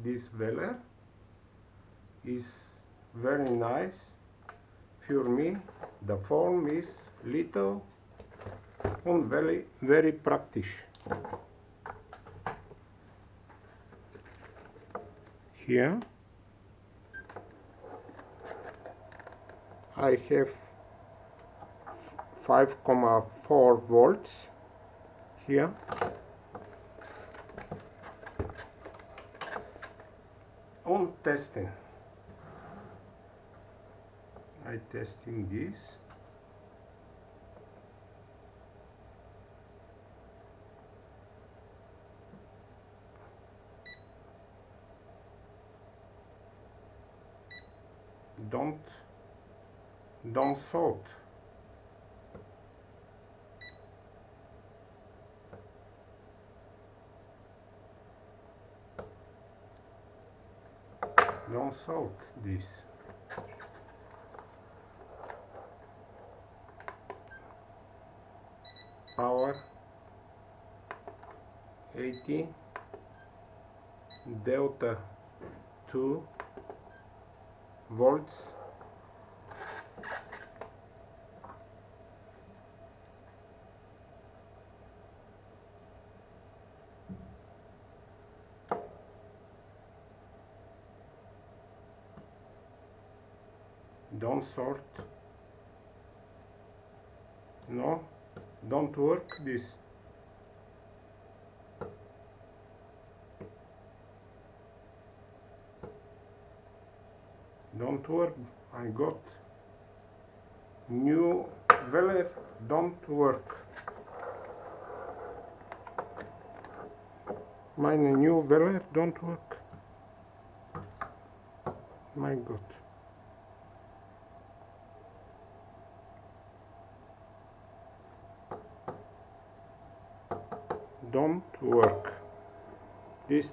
this Welder is very nice. For me, the form is little and very practical. Here I have 5.4 volts here. On testing, I testing this. Don't salt. Don't salt this. Power 80, delta 2 volts. Don't sort. No, don't work this. Don't work. I got new Welder. Don't work. My new Welder don't work. My God. Don't work. This